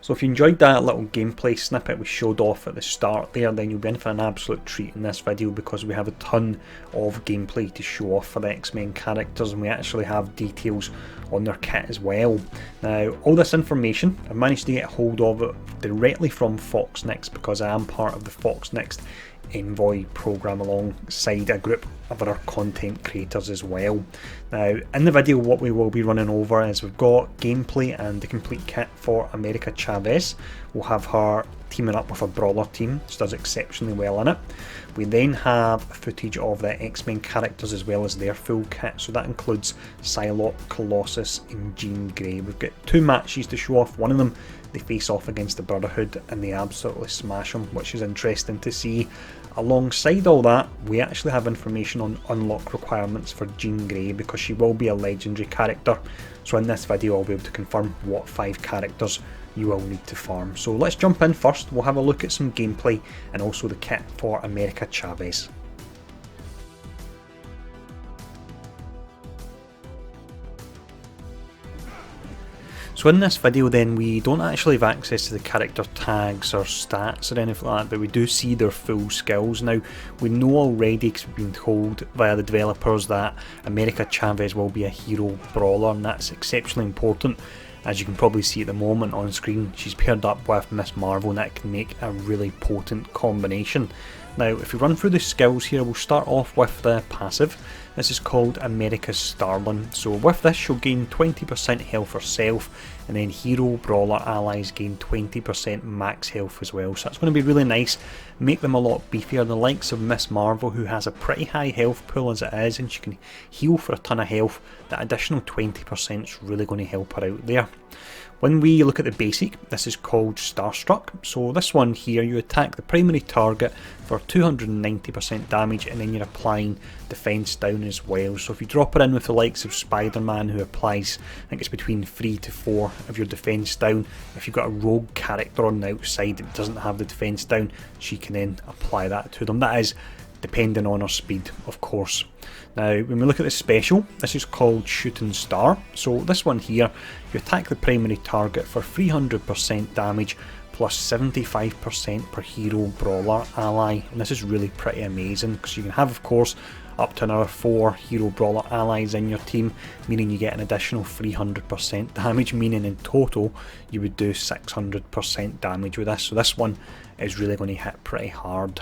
So if you enjoyed that little gameplay snippet we showed off at the start there, then you'll be in for an absolute treat in this video, because we have a ton of gameplay to show off for the X-Men characters, and we actually have details on their kit as well. Now, all this information I've managed to get hold of it directly from Fox Next, because I am part of the Fox Next Envoy program alongside a group of other content creators as well. Now, in the video what we will be running over is we've got gameplay and the complete kit for America Chavez. We'll have her teaming up with a brawler team. She does exceptionally well in it. We then have footage of the X-Men characters as well as their full kit, so that includes Psylocke, Colossus and Jean Grey. We've got 2 matches to show off. One of them they face off against the Brotherhood and they absolutely smash them, which is interesting to see. Alongside all that, we actually have information on unlock requirements for Jean Grey, because she will be a legendary character. So in this video I'll be able to confirm what 5 characters you will need to farm. So let's jump in first. We'll have a look at some gameplay and also the kit for America Chavez. So in this video then, we don't actually have access to the character tags or stats or anything like that, but we do see their full skills. Now, we know already, because we've been told via the developers, that America Chavez will be a hero brawler, and that's exceptionally important. As you can probably see at the moment on screen, she's paired up with Miss Marvel, and that can make a really potent combination. Now, if we run through the skills here, we'll start off with the passive. This is called America's Starling. So with this, she'll gain 20% health herself, and then hero brawler allies gain 20% max health as well. So that's going to be really nice, make them a lot beefier. The likes of Miss Marvel, who has a pretty high health pool as it is, and she can heal for a ton of health, that additional 20% is really going to help her out there. When we look at the basic, this is called Starstruck. So this one here, you attack the primary target for 290% damage, and then you're applying defense down as well. So if you drop her in with the likes of Spider-Man, who applies, I think it's between 3 to 4 of your defense down. If you've got a rogue character on the outside that doesn't have the defense down, she can then apply that to them. That is depending on her speed, of course. Now, when we look at the special, this is called Shooting Star. So this one here, you attack the primary target for 300% damage plus 75% per hero brawler ally, and this is really pretty amazing, because you can have, of course, up to another 4 hero brawler allies in your team, meaning you get an additional 300% damage, meaning in total you would do 600% damage with this. So this one is really going to hit pretty hard.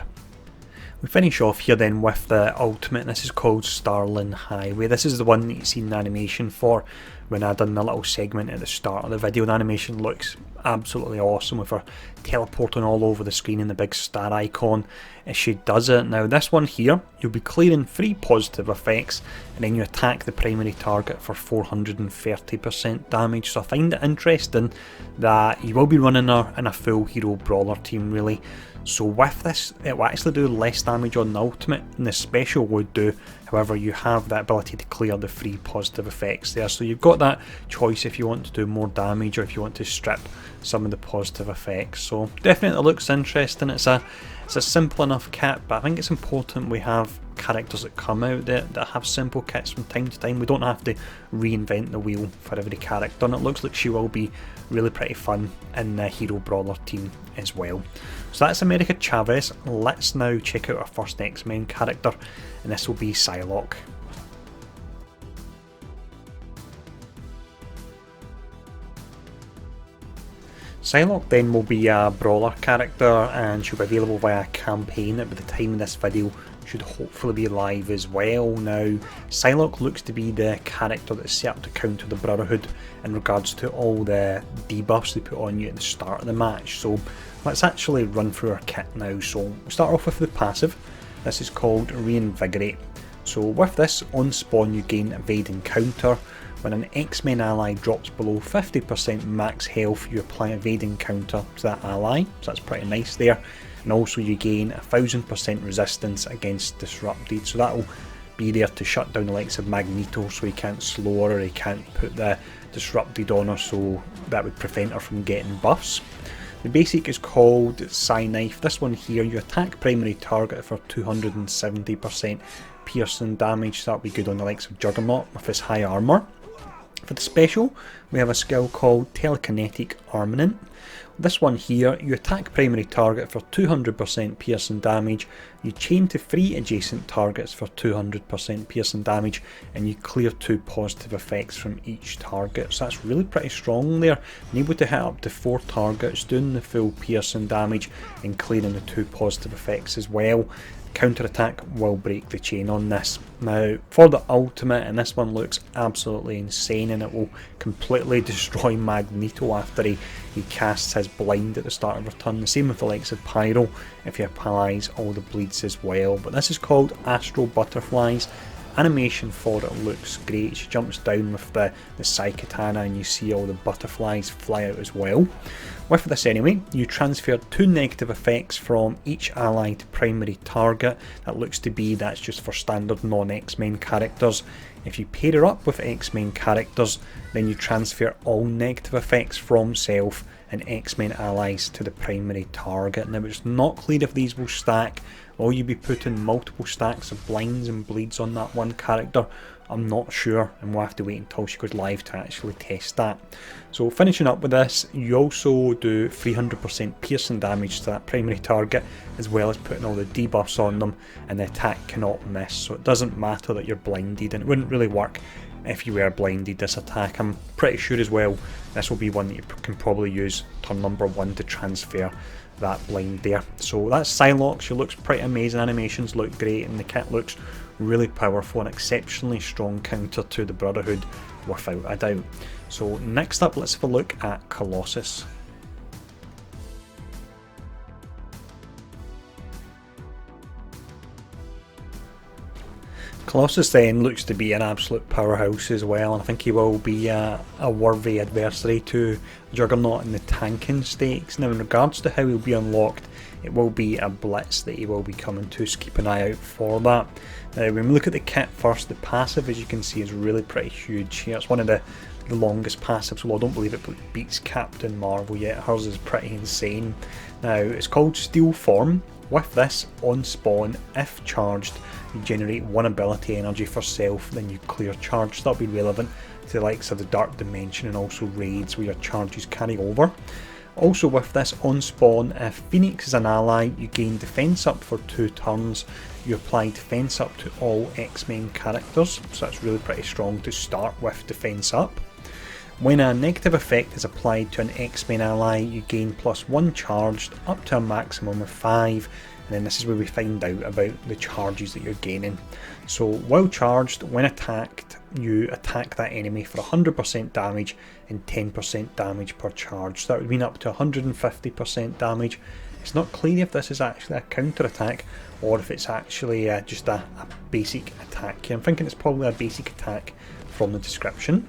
We finish off here then with the ultimate, and this is called Starling Highway. This is the one that you see in the animation for when I done the little segment at the start of the video. The animation looks absolutely awesome with her teleporting all over the screen and the big star icon as she does it. Now this one here, you'll be clearing 3 positive effects, and then you attack the primary target for 430% damage. So I find it interesting that you will be running her in a full hero brawler team really. So with this, it will actually do less damage on the ultimate than the special would do. However, you have that ability to clear the 3 positive effects there. So you've got that choice if you want to do more damage or if you want to strip some of the positive effects. So definitely looks interesting. It's a simple enough kit, but I think it's important we have characters that come out that have simple kits from time to time. We don't have to reinvent the wheel for every character, and it looks like she will be really pretty fun in the hero brawler team as well. So that's America Chavez. Let's now check out our first X-Men character, and this will be Psylocke. Psylocke then will be a brawler character, and she'll be available via a campaign that by the time of this video should hopefully be live as well. Now, Psylocke looks to be the character that's set up to counter the Brotherhood in regards to all the debuffs they put on you at the start of the match. So let's actually run through our kit now. So we'll start off with the passive. This is called Reinvigorate. So with this, on spawn you gain Evade and Counter When an X-Men ally drops below 50% max health, you apply evading counter to that ally, so that's pretty nice there. And also you gain 1000% resistance against disrupted, so that'll be there to shut down the likes of Magneto, so he can't slow her or he can't put the disrupted on her, so that would prevent her from getting buffs. The basic is called Psylocke. This one here, you attack primary target for 270% piercing damage, so that'll be good on the likes of Juggernaut with his high armour. For the special, we have a skill called Telekinetic Armament. This one here, you attack primary target for 200% piercing damage, you chain to 3 adjacent targets for 200% piercing damage, and you clear 2 positive effects from each target. So that's really pretty strong there, and able to hit up to 4 targets, doing the full piercing damage and clearing the 2 positive effects as well. Counter attack will break the chain on this. Now for the ultimate, and this one looks absolutely insane, and it will completely destroy Magneto after he casts his blind at the start of her turn. The same with the likes of Pyro if he applies all the bleeds as well. But this is called Astral Butterflies. Animation for it looks great. She jumps down with the Psykatana and you see all the butterflies fly out as well. With this anyway, you transfer 2 negative effects from each ally to primary target. That looks to be that's just for standard non-X-Men characters. If you pair her up with X-Men characters, then you transfer all negative effects from self and X-Men allies to the primary target. Now it's not clear if these will stack. Will you be putting multiple stacks of blinds and bleeds on that one character? I'm not sure, and we'll have to wait until she goes live to actually test that. So finishing up with this, you also do 300% piercing damage to that primary target, as well as putting all the debuffs on them, and the attack cannot miss, so it doesn't matter that you're blinded, and it wouldn't really work if you were blinded this attack. I'm pretty sure as well this will be one that you can probably use turn number 1 to transfer that blind there. So that's Psylocke. She looks pretty amazing, animations look great, and the kit looks really powerful, and exceptionally strong counter to the Brotherhood without a doubt. So next up, let's have a look at Colossus. Colossus then looks to be an absolute powerhouse as well, and I think he will be a worthy adversary to Juggernaut in the tanking stakes. Now in regards to how he'll be unlocked, it will be a blitz that he will be coming to, so keep an eye out for that. Now when we look at the kit first, the passive as you can see is really pretty huge here. It's one of the longest passives, well I don't believe it beats Captain Marvel yet. Hers is pretty insane. Now it's called Steel Form. With this, on spawn, if charged, you generate 1 ability energy for self, then you clear charge. So that'll be relevant to the likes of the Dark Dimension and also raids where your charges carry over. Also with this, on spawn, if Phoenix is an ally, you gain defense up for 2 turns. You apply defense up to all X-Men characters, so that's really pretty strong to start with defense up. When a negative effect is applied to an X-Men ally, you gain +1 charged up to a maximum of 5, and then this is where we find out about the charges that you're gaining. So while charged, when attacked, you attack that enemy for 100% damage and 10% damage per charge. So that would mean up to 150% damage. It's not clear if this is actually a counter attack or if it's actually just a basic attack. I'm thinking it's probably a basic attack from the description.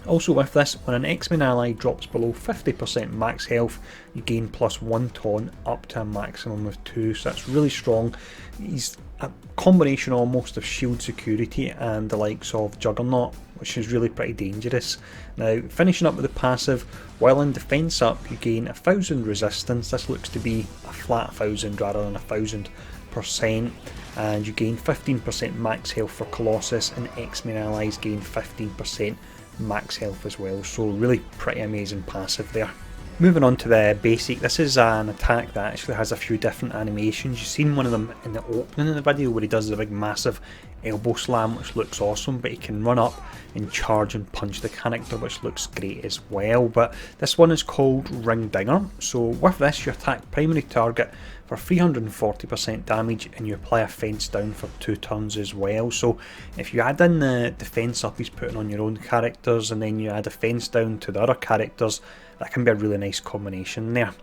Also with this, when an X-Men ally drops below 50% max health, you gain +1 taunt up to a maximum of 2, so that's really strong. He's a combination almost of shield security and the likes of Juggernaut, which is really pretty dangerous. Now finishing up with the passive, while in defense up you gain 1000 resistance. This looks to be a flat 1000 rather than 1000%, and you gain 15% max health for Colossus, and X-Men allies gain 15% max health as well, so really pretty amazing passive there. Moving on to the basic, this is an attack that actually has a few different animations. You've seen one of them in the opening of the video where he does the big massive elbow slam, which looks awesome, but he can run up and charge and punch the character, which looks great as well. But this one is called Ring Dinger. So with this, you attack primary target for 340% damage and you apply a fence down for 2 turns as well. So if you add in the defense up he's putting on your own characters and then you add a fence down to the other characters, that can be a really nice combination there.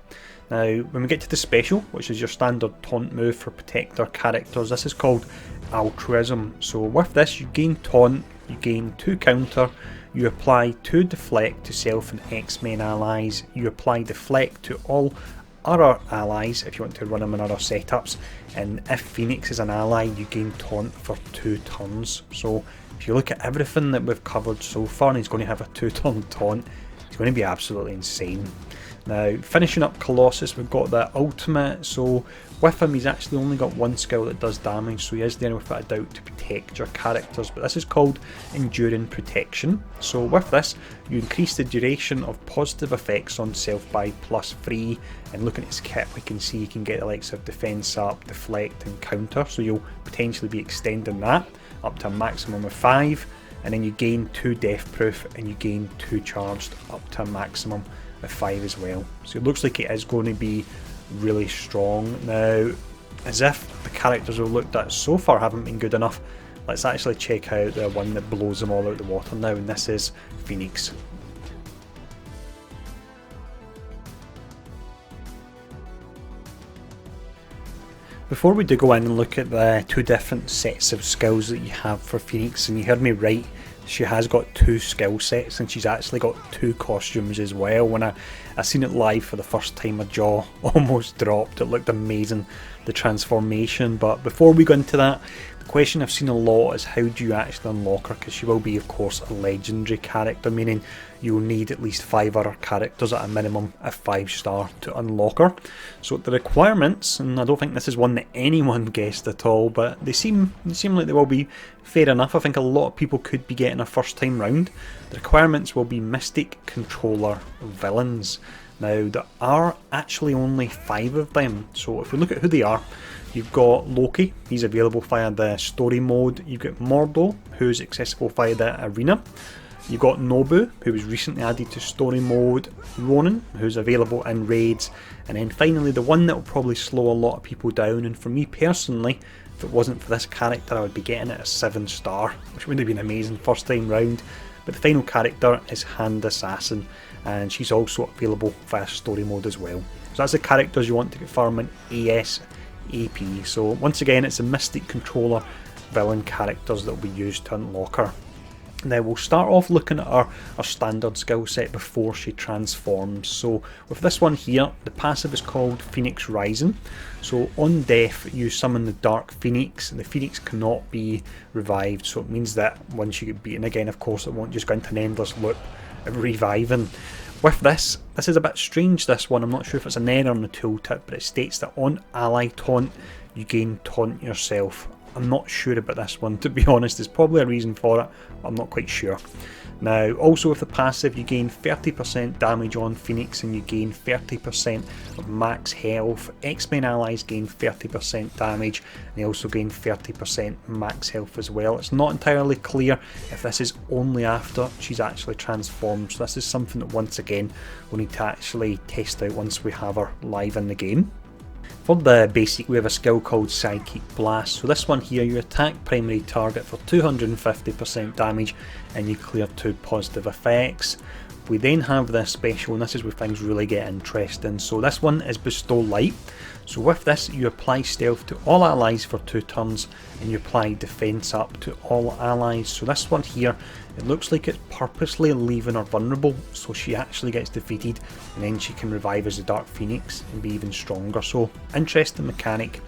Now when we get to the special, which is your standard taunt move for protector characters, this is called Altruism. So with this you gain taunt you gain 2 counter, you apply 2 deflect to self and X-Men allies, you apply deflect to all other allies if you want to run them in other setups, and if Phoenix is an ally you gain taunt for 2 turns. So if you look at everything that we've covered so far, and he's going to have a 2-turn taunt, it's going to be absolutely insane. Now finishing up Colossus, we've got the ultimate. So with him he's actually only got 1 skill that does damage, so he is there without a doubt to protect your characters, but this is called Enduring Protection. So with this you increase the duration of positive effects on self by +3, and looking at his kit we can see you can get the likes of defense up, deflect and counter, so you'll potentially be extending that up to a maximum of 5, and then you gain 2 death proof and you gain 2 charged up to a maximum of 5 as well. So it looks like it is going to be really strong. Now, as if the characters we've looked at so far haven't been good enough, let's actually check out the one that blows them all out the water now, and this is Phoenix. Before we do go in and look at the 2 different sets of skills that you have for Phoenix, and you heard me right, she has got 2 skill sets and she's actually got 2 costumes as well. When I seen it live for the first time, my jaw almost dropped. It looked amazing, the transformation. But before we go into that, the question I've seen a lot is how do you actually unlock her, because she will be of course a legendary character, meaning you'll need at least 5 other characters at a minimum of 5-star to unlock her. So the requirements, and I don't think this is one that anyone guessed at all, but they seem like they will be fair enough. I think a lot of people could be getting a first time round. The requirements will be Mystic Controller Villains. Now there are actually only 5 of them, so if we look at who they are, you've got Loki, he's available via the story mode. You've got Mordo, who's accessible via the arena. You've got Nobu, who was recently added to story mode, Ronan, who's available in raids, and then finally the one that will probably slow a lot of people down, and for me personally, if it wasn't for this character I would be getting it a 7-star, which would have been amazing first time round. But the final character is Hand Assassin, and she's also available via story mode as well. So that's the characters you want to get farming ASAP. So once again, it's the Mystic Controller villain characters that will be used to unlock her. Now we'll start off looking at our standard skill set before she transforms. So with this one here, the passive is called Phoenix Rising. So on death you summon the Dark Phoenix, and the Phoenix cannot be revived, so it means that once you get beaten again, of course it won't just go into an endless loop of reviving. With this is a bit strange, this one, I'm not sure if it's an error on the tooltip, but it states that on ally taunt you gain taunt yourself. I'm not sure about this one, to be honest. There's probably a reason for it, but I'm not quite sure. Now also with the passive you gain 30% damage on Phoenix and you gain 30% of max health. X-Men allies gain 30% damage and they also gain 30% max health as well. It's not entirely clear if this is only after she's actually transformed, so this is something that once again we'll need to actually test out once we have her live in the game. For the basic we have a skill called Psychic Blast. So this one here, you attack primary target for 250% damage and you clear 2 positive effects. We then have this special, and this is where things really get interesting. So this one is Bestow Light. So with this you apply stealth to all allies for 2 turns and you apply defense up to all allies. So this one here, it looks like it's purposely leaving her vulnerable so she actually gets defeated and then she can revive as the Dark Phoenix and be even stronger. So interesting mechanic.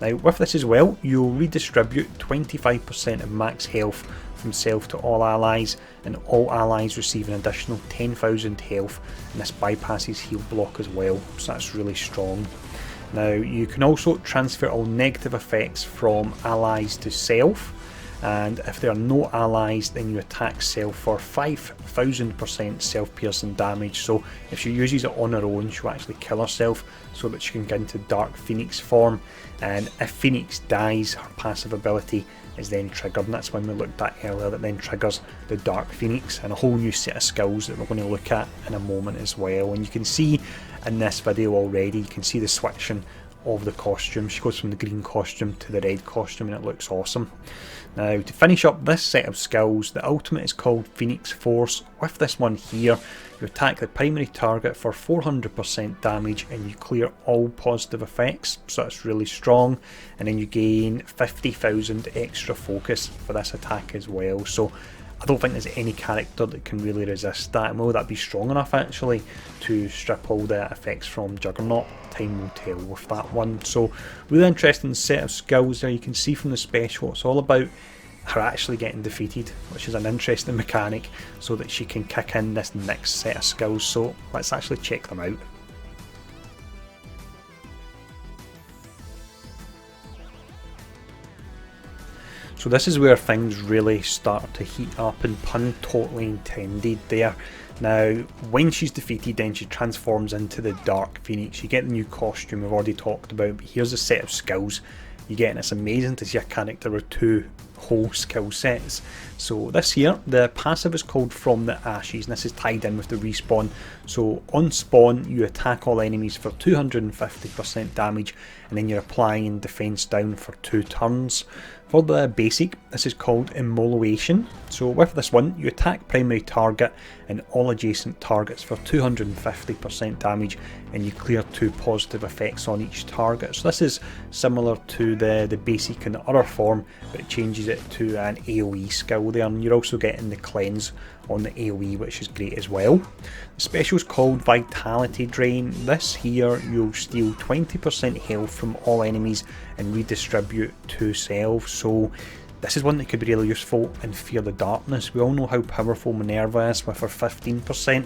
Now with this as well, you'll redistribute 25% of max health from self to all allies, and all allies receive an additional 10,000 health, and this bypasses heal block as well, so that's really strong. Now you can also transfer all negative effects from allies to self, and if there are no allies then you attack self for 5,000% self-piercing damage. So if she uses it on her own she'll actually kill herself so that she can get into Dark Phoenix form, and if Phoenix dies her passive ability is then triggered, and that's when we looked at earlier, that then triggers the Dark Phoenix and a whole new set of skills that we're going to look at in a moment as well. And you can see in this video already, you can see the switching of the costume. She goes from the green costume to the red costume and it looks awesome. Now to finish up this set of skills, the ultimate is called Phoenix Force. With this one here, you attack the primary target for 400% damage and you clear all positive effects, so that's really strong, and then you gain 50,000 extra focus for this attack as well. So I don't think there's any character that can really resist that, and will that be strong enough actually to strip all the effects from Juggernaut? Time will tell with that one. So really interesting set of skills there. You can see from the special it's all about her actually getting defeated, which is an interesting mechanic, so that she can kick in this next set of skills. So let's actually check them out. So this is where things really start to heat up, and pun totally intended there. Now, when she's defeated, then she transforms into the Dark Phoenix. You get the new costume we've already talked about, but here's a set of skills you get, and it's amazing to see a character with two whole skill sets. So this here, the passive is called From the Ashes, and this is tied in with the respawn. So on spawn, you attack all enemies for 250% damage, and then you're applying defense down for 2 turns. For the basic, this is called Immolation. So with this one, you attack primary target and all adjacent targets for 250% damage, and you clear 2 positive effects on each target. So this is similar to the basic in the other form, but it changes it to an AoE skill there, and you're also getting the cleanse on the AoE, which is great as well. The special is called Vitality Drain. This here, you'll steal 20% health from all enemies and redistribute to self. So this is one that could be really useful in Fear the Darkness. We all know how powerful Minerva is with her 15%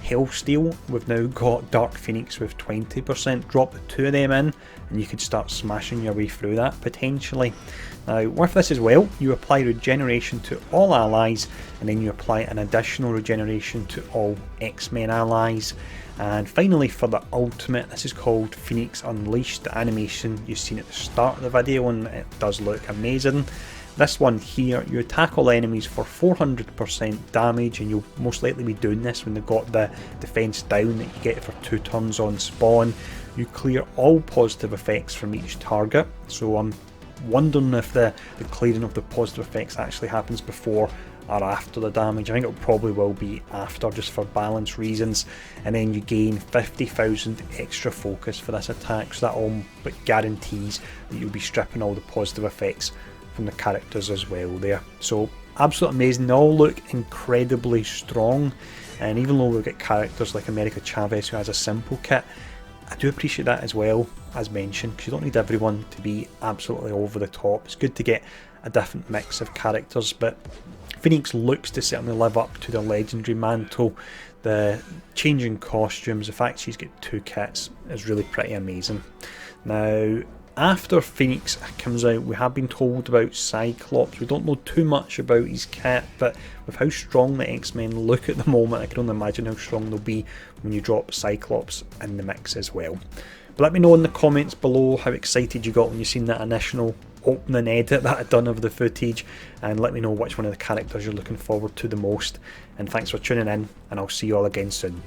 health steal. We've now got Dark Phoenix with 20%. Drop the 2 of them in and you could start smashing your way through that potentially. Now with this as well, you apply regeneration to all allies, and then you apply an additional regeneration to all X-Men allies. And finally, for the ultimate, this is called Phoenix Unleashed. The animation you've seen at the start of the video, and it does look amazing. This one here, you attack all enemies for 400% damage, and you'll most likely be doing this when they've got the defense down that you get for 2 turns on spawn. You clear all positive effects from each target. So I'm wondering if the clearing of the positive effects actually happens before or after the damage. I think it probably will be after, just for balance reasons. And then you gain 50,000 extra focus for this attack, so that all but guarantees that you'll be stripping all the positive effects from the characters as well there. So absolutely amazing. They all look incredibly strong, and even though we've got characters like America Chavez who has a simple kit, I do appreciate that as well, as mentioned, because you don't need everyone to be absolutely over the top. It's good to get a different mix of characters, but Phoenix looks to certainly live up to the legendary mantle. The changing costumes, the fact she's got 2 kits is really pretty amazing. Now, after Phoenix comes out, we have been told about Cyclops. We don't know too much about his kit, but with how strong the X-Men look at the moment, I can only imagine how strong they'll be when you drop Cyclops in the mix as well. But let me know in the comments below how excited you got when you seen that initial opening edit that I'd done of the footage, and let me know which one of the characters you're looking forward to the most. And thanks for tuning in, and I'll see you all again soon.